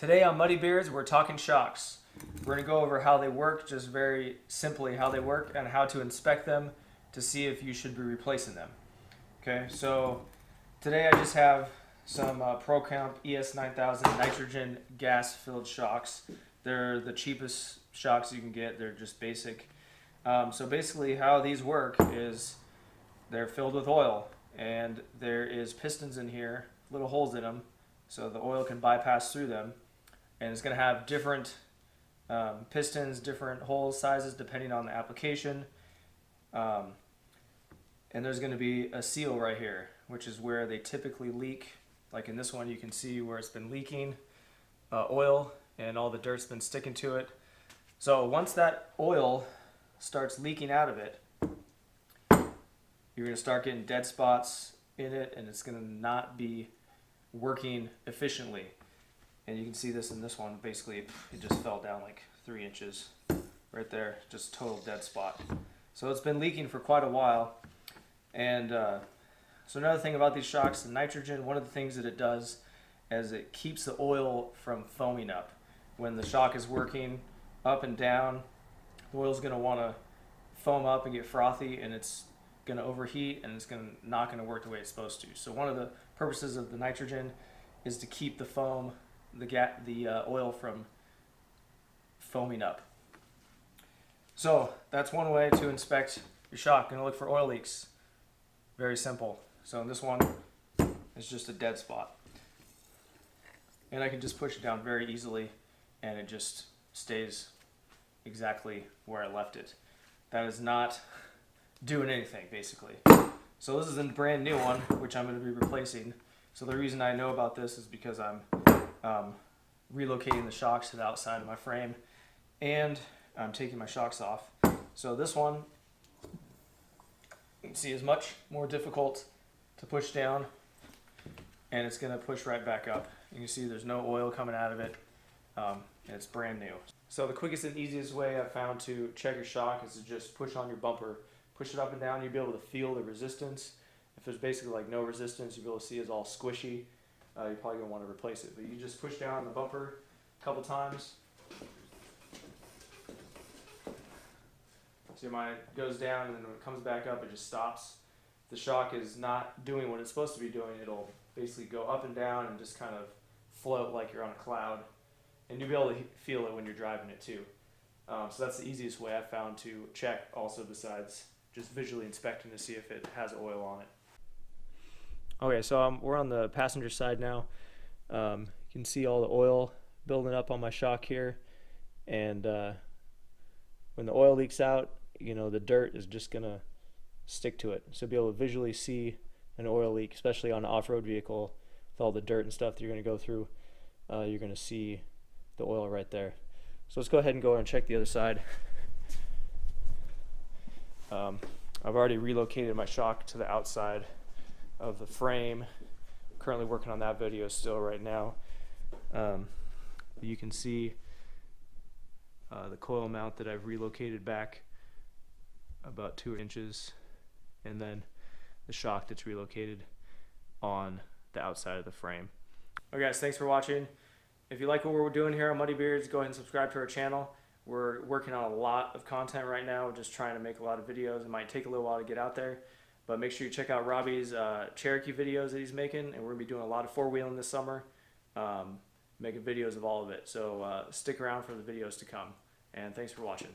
Today on Muddy Beards, we're talking shocks. We're going to go over how they work, just very simply how they work, and how to inspect them to see if you should be replacing them. Okay, so today I just have some ProComp ES9000 nitrogen gas-filled shocks. They're the cheapest shocks you can get. They're just basic. So basically how these work is they're filled with oil, and there is pistons in here, little holes in them, so the oil can bypass through them. And it's going to have different pistons, different hole sizes depending on the application. And there's going to be a seal right here, which is where they typically leak. Like in this one, you can see where it's been leaking oil and all the dirt's been sticking to it. So once that oil starts leaking out of it, you're going to start getting dead spots in it, and it's going to not be working efficiently. And you can see this in this one. Basically, it just fell down like 3 inches right there, just total dead spot. So it's been leaking for quite a while. And so another thing about these shocks, the nitrogen, one of the things that it does is it keeps the oil from foaming up. When the shock is working up and down, the oil is going to want to foam up and get frothy, and it's going to overheat, and it's not going to work the way it's supposed to. So one of the purposes of the nitrogen is to keep the foam, the oil from foaming up. So that's one way to inspect your shock. Going to look for oil leaks. Very simple. So in this one, it's just a dead spot. And I can just push it down very easily, and it just stays exactly where I left it. That is not doing anything, basically. So this is a brand new one, which I'm going to be replacing. So the reason I know about this is because I'm relocating the shocks to the outside of my frame, and I'm taking my shocks off. So this one, you can see, is much more difficult to push down, and it's going to push right back up. You can see there's no oil coming out of it, and it's brand new. So the quickest and easiest way I've found to check your shock is to just push on your bumper. Push it up and down, you'll be able to feel the resistance. If there's basically like no resistance, you'll be able to see it's all squishy. You're probably going to want to replace it. But you just push down the bumper a couple times. See, mine goes down, and then when it comes back up, it just stops. If the shock is not doing what it's supposed to be doing, it'll basically go up and down and just kind of float like you're on a cloud. And you'll be able to feel it when you're driving it too. So that's the easiest way I've found to check, also besides just visually inspecting to see if it has oil on it. Okay, so we're on the passenger side now. You can see all the oil building up on my shock here, and when the oil leaks out, you know, the dirt is just gonna stick to it. So be able to visually see an oil leak, especially on an off-road vehicle with all the dirt and stuff that you're gonna go through. You're gonna see the oil right there. So let's go ahead and go and check the other side. I've already relocated my shock to the outside of the frame. Currently working on that video still right now. You can see the coil mount that I've relocated back about 2 inches, and then the shock that's relocated on the outside of the frame. Okay guys, thanks for watching. If you like what we're doing here on Muddy Beards, go ahead and subscribe to our channel. We're working on a lot of content right now. We're just trying to make a lot of videos. It might take a little while to get out there, but make sure you check out Robbie's Cherokee videos that he's making, and we're going to be doing a lot of four-wheeling this summer, making videos of all of it. So stick around for the videos to come, and thanks for watching.